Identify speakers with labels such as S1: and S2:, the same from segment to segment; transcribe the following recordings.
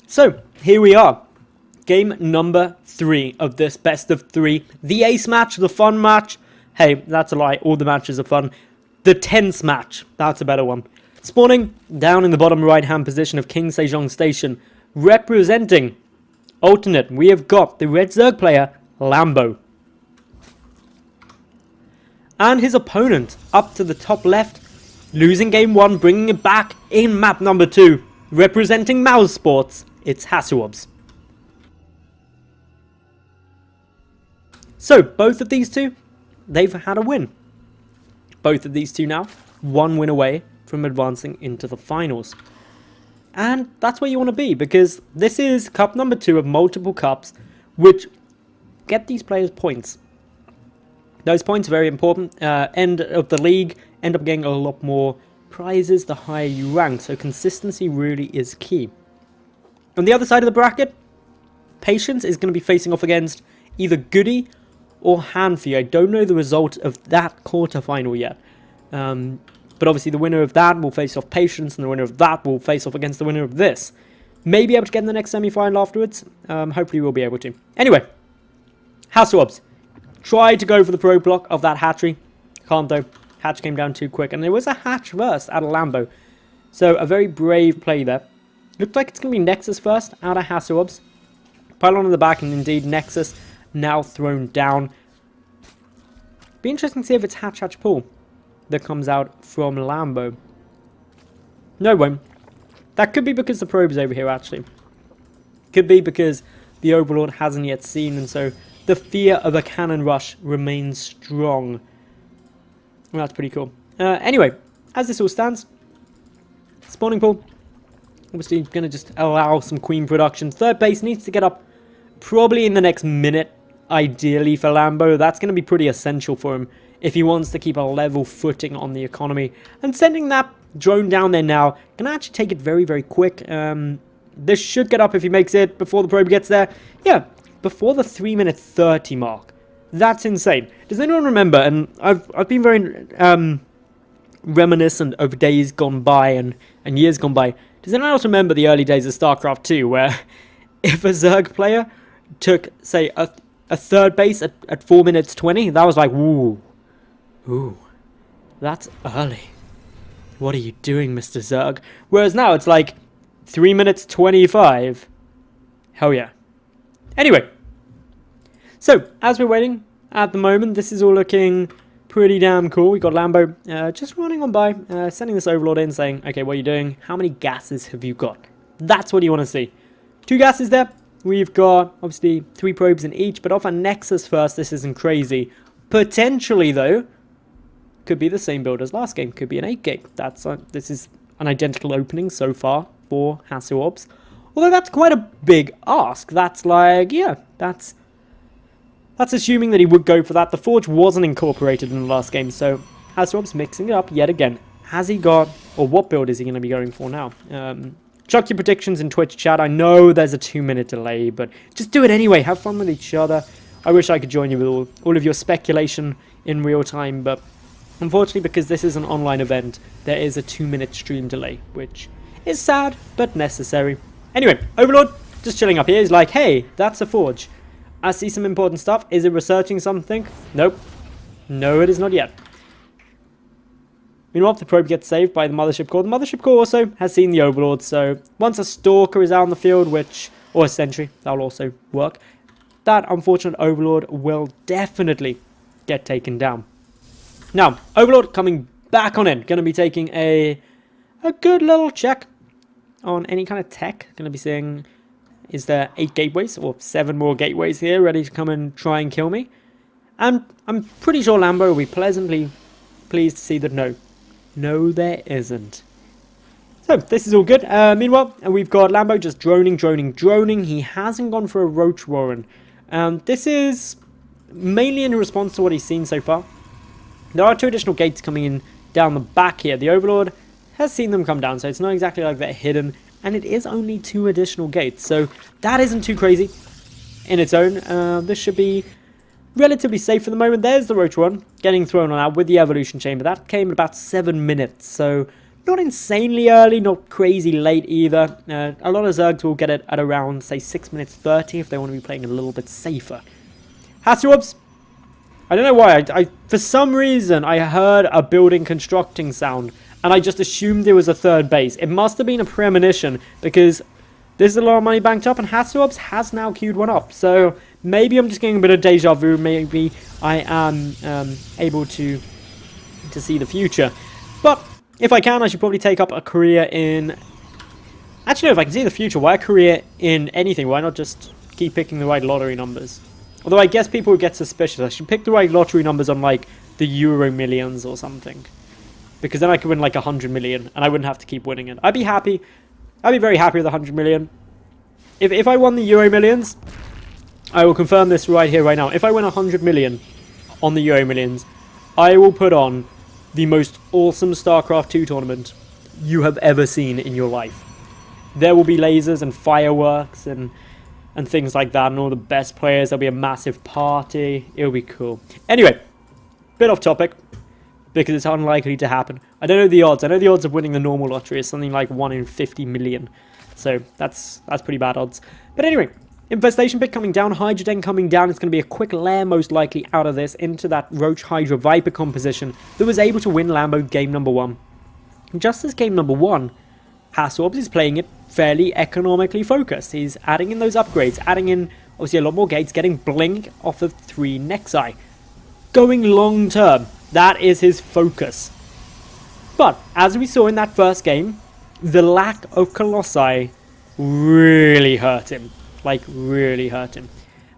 S1: So, here we are. Game number 3 of this best of 3. The ace match, the fun match. Hey, that's a lie. All the matches are fun. The tense match. That's a better one. Spawning down in the bottom right-hand position of King Sejong Station. Representing alternate, we have got the Red Zerg player, Lambo. And his opponent, up to the top left, losing game 1, bringing it back in map number 2. Representing Mouse Sports, it's HasuObs. So, both of these two, they've had a win. Both of these two now, one win away from advancing into the finals. And that's where you want to be, because this is cup number 2 of multiple cups, which get these players points. Those points are very important. End of the league, end up getting a lot more prizes the higher you rank, so consistency really is key. On the other side of the bracket, Patience is going to be facing off against either Goody or Hanfi. I don't know the result of that quarterfinal yet. But obviously the winner of that will face off Patience, and the winner of that will face off against the winner of this. May be able to get in the next semi-final afterwards. Hopefully we'll be able to. Anyway, HasuObs tried to go for the pro block of that hatchery. Can't though. Hatch came down too quick, and there was a hatch first out of Lambo. So a very brave play there. Looks like it's going to be Nexus first out of HasuObs. Pylon in the back, and indeed Nexus now thrown down. Be interesting to see if it's hatch pull that comes out from Lambo. No, it won't. That could be because the probe's over here, actually. Could be because the Overlord hasn't yet seen, and so the fear of a cannon rush remains strong. Well, that's pretty cool. Anyway, as this all stands, spawning pool, obviously going to just allow some queen production. Third base needs to get up probably in the next minute, ideally for Lambo. That's going to be pretty essential for him if he wants to keep a level footing on the economy. And sending that drone down there now can actually take it very, very quick. This should get up if he makes it before the probe gets there. Yeah, before the 3-minute 30 mark. That's insane. Does anyone remember, and I've been very reminiscent of days gone by and years gone by. Does anyone else remember the early days of StarCraft 2 where if a Zerg player took, say, a third base at 4 minutes 20, that was like, ooh, that's early. What are you doing, Mr. Zerg? Whereas now it's like 3 minutes 25. Hell yeah. Anyway, so as we're waiting at the moment, this is all looking pretty damn cool. We got Lambo just running on by, sending this Overlord in, saying, okay, what are you doing? How many gases have you got? That's what you want to see. 2 gases there. We've got, obviously, 3 probes in each, but off a Nexus first, this isn't crazy. Potentially, though, could be the same build as last game. Could be an 8 gig. This is an identical opening so far for HasuObs. Although that's quite a big ask. That's like, yeah, that's assuming that he would go for that. The Forge wasn't incorporated in the last game, so HasuObs mixing it up yet again. Has he got, or what build is he going to be going for now? Chuck your predictions in Twitch chat. I know there's a 2-minute delay, but just do it anyway. Have fun with each other. I wish I could join you with all of your speculation in real time, but unfortunately, because this is an online event, there is a 2-minute stream delay, which is sad, but necessary. Anyway, Overlord, just chilling up here. He's like, hey, that's a Forge. I see some important stuff. Is it researching something? Nope. No, it is not yet. Meanwhile, the probe gets saved by the Mothership Core. The Mothership Core also has seen the Overlord, so once a Stalker is out in the field, or a Sentry, that'll also work, that unfortunate Overlord will definitely get taken down. Now, Overlord coming back on in, going to be taking a good little check on any kind of tech. Going to be seeing, is there 8 gateways or 7 more gateways here ready to come and try and kill me? And I'm pretty sure Lambo will be pleasantly pleased to see that no, there isn't. So, this is all good. Meanwhile, we've got Lambo just droning. He hasn't gone for a Roach Warren. This is mainly in response to what he's seen so far. There are 2 additional gates coming in down the back here. The Overlord has seen them come down, so it's not exactly like they're hidden. And it is only 2 additional gates, so that isn't too crazy in its own. This should be relatively safe for the moment. There's the Roach one getting thrown on out with the Evolution Chamber. That came in about 7 minutes, so not insanely early, not crazy late either. A lot of Zergs will get it at around, say, 6 minutes 30 if they want to be playing a little bit safer. HasuObs, I don't know why, for some reason I heard a building constructing sound and I just assumed there was a third base. It must have been a premonition because there's a lot of money banked up and HasuObs has now queued one up. So maybe I'm just getting a bit of deja vu, maybe I am able to see the future. But if I can, I should probably take up a career in... Actually, no, if I can see the future, why a career in anything? Why not just keep picking the right lottery numbers? Although I guess people would get suspicious. I should pick the right lottery numbers on, like, the Euro Millions or something. Because then I could win, like, 100 million, and I wouldn't have to keep winning it. I'd be happy. I'd be very happy with 100 million. If I won the Euro Millions, I will confirm this right here, right now. If I win 100 million on the Euro Millions, I will put on the most awesome StarCraft 2 tournament you have ever seen in your life. There will be lasers and fireworks and things like that, and all the best players. There'll be a massive party. It'll be cool. Anyway, bit off topic, because it's unlikely to happen. I don't know the odds. I know the odds of winning the normal lottery is something like 1 in 50 million. So that's pretty bad odds. But anyway, Infestation Pit coming down, Hydra Den coming down. It's going to be a quick lair, most likely, out of this into that Roach Hydra Viper composition that was able to win Lambo game number 1. Just as game number 1, HasuObs is playing it fairly economically focused. He's adding in those upgrades, adding in, obviously, a lot more gates, getting Blink off of 3 Nexi. Going long term, that is his focus. But, as we saw in that first game, the lack of Colossi really hurt him. Like, really hurt him.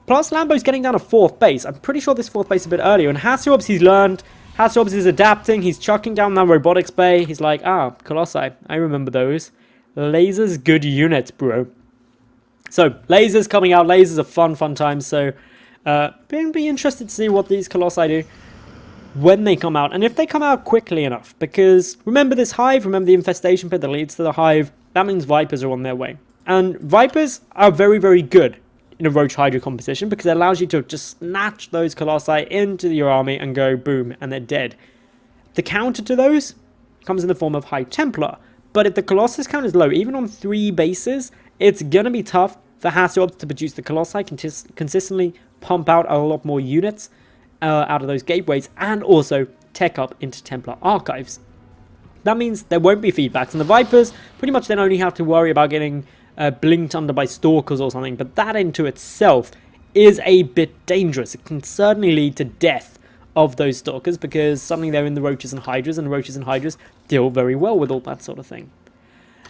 S1: Plus, Lambo's getting down a 4th base. I'm pretty sure this 4th base is a bit earlier. And HasuObs, he's learned. HasuObs is adapting. He's chucking down that robotics bay. He's like, Colossi. I remember those. Lasers, good units, bro. So, lasers coming out. Lasers are fun times. So, be interested to see what these Colossi do when they come out. And if they come out quickly enough. Because, remember this hive. Remember the infestation pit that leads to the hive. That means Vipers are on their way. And Vipers are very, very good in a Roach Hydra composition because it allows you to just snatch those Colossi into your army and go boom, and they're dead. The counter to those comes in the form of High Templar. But if the Colossus count is low, even on 3 bases, it's going to be tough for HasuObs to produce the Colossi, consistently pump out a lot more units out of those gateways, and also tech up into Templar archives. That means there won't be feedbacks, and the Vipers pretty much then only have to worry about getting blinked under by stalkers or something, but that into itself is a bit dangerous. It can certainly lead to death of those stalkers because suddenly they're in the Roaches and Hydras, and Roaches and Hydras deal very well with all that sort of thing.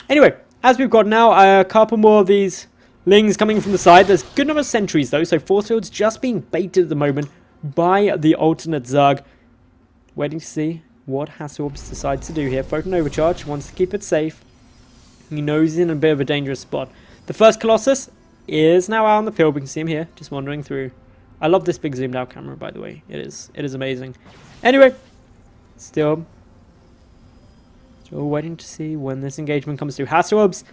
S1: Anyway, as we've got now a couple more of these Lings coming from the side. There's a good number of sentries though, so Force Field's just being baited at the moment by the alternate Zerg. Waiting to see what HasuObs decides to do here. Photon Overcharge, wants to keep it safe. He knows he's in a bit of a dangerous spot. The first Colossus is now out on the field. We can see him here, just wandering through. I love this big zoomed out camera, by the way. It is amazing. Anyway, still waiting to see when this engagement comes through. HasuObs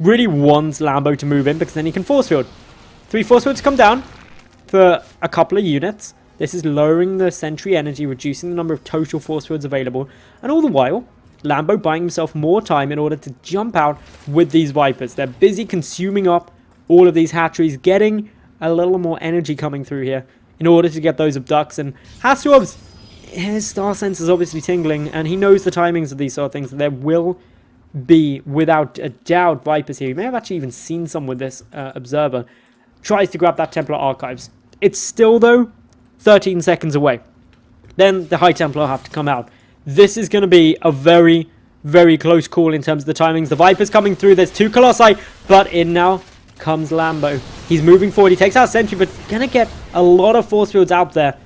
S1: really wants Lambo to move in because then he can force field. 3 force fields come down for a couple of units. This is lowering the sentry energy, reducing the number of total force fields available, and all the while, Lambo buying himself more time in order to jump out with these Vipers. They're busy consuming up all of these hatcheries, getting a little more energy coming through here in order to get those abducts. And HasuObs, his star sense is obviously tingling, and he knows the timings of these sort of things. There will be, without a doubt, Vipers here. He may have actually even seen some with this observer. Tries to grab that Templar Archives. It's still, though, 13 seconds away. Then the High Templar have to come out. This is going to be a very, very close call in terms of the timings. The Viper's coming through. There's 2 Colossi, but in now comes Lambo. He's moving forward. He takes out Sentry, but going to get a lot of force fields out there.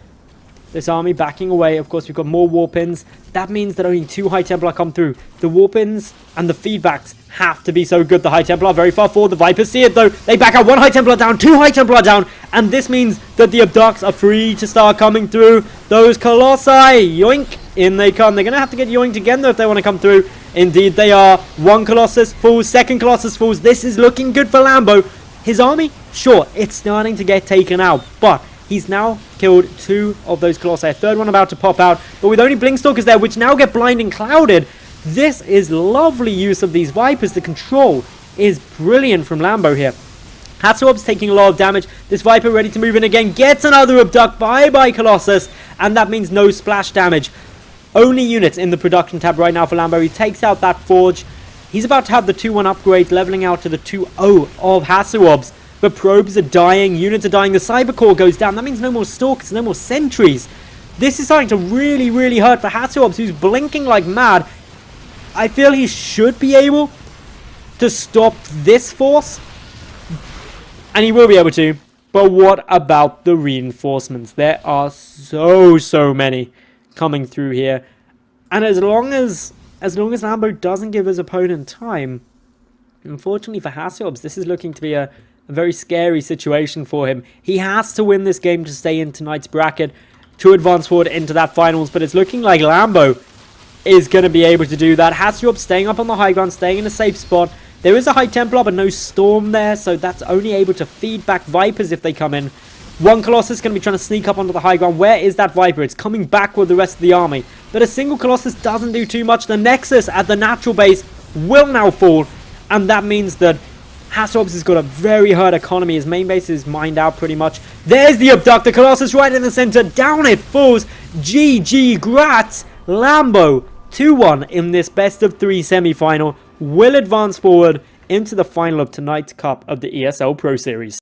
S1: This army backing away. Of course, we've got more Warpins. That means that only 2 High Templar come through. The Warpins and the feedbacks have to be so good. The High Templar are very far forward. The Vipers see it, though. They back out. 1 High Templar down, 2 High Templar down. And this means that the Abducts are free to start coming through. Those Colossi, yoink, in they come. They're going to have to get yoinked again, though, if they want to come through. Indeed, they are. 1 Colossus falls, 2nd Colossus falls. This is looking good for Lambo. His army, sure, it's starting to get taken out, but he's now killed 2 of those Colossi. A 3rd one about to pop out, but with only Blinkstalkers there, which now get blinding clouded, This is lovely use of these Vipers. The control is brilliant from Lambo here. HasuObs taking a lot of damage. This Viper ready to move in again. Gets another abduct. Bye-bye, Colossus. And that means no splash damage. Only units in the production tab right now for Lambo. He takes out that Forge. He's about to have the 2-1 upgrade, leveling out to the 2-0 of HasuObs. The probes are dying. Units are dying. The Cyber Core goes down. That means no more Stalkers, no more Sentries. This is starting to really, really hurt for HasuObs, who's blinking like mad. I feel he should be able to stop this force. And he will be able to. But what about the reinforcements? There are so many coming through here. And as long as Lambo doesn't give his opponent time, unfortunately for HasuObs, this is looking to be a very scary situation for him. He has to win this game to stay in tonight's bracket, to advance forward into that finals. But it's looking like Lambo is going to be able to do that. HasuObs staying up on the high ground, staying in a safe spot. There is a High Templar, but no Storm there, so that's only able to feed back Vipers if they come in. One Colossus is going to be trying to sneak up onto the high ground. Where is that Viper? It's coming back with the rest of the army. But a single Colossus doesn't do too much. The Nexus at the natural base will now fall, and that means that HasuObs has got a very hurt economy. His main base is mined out pretty much. There's the Abductor. Colossus right in the center. Down it falls. GG Grats. Lambo 2-1 in this best of 3 semi-final will advance forward into the final of tonight's cup of the ESL Pro Series.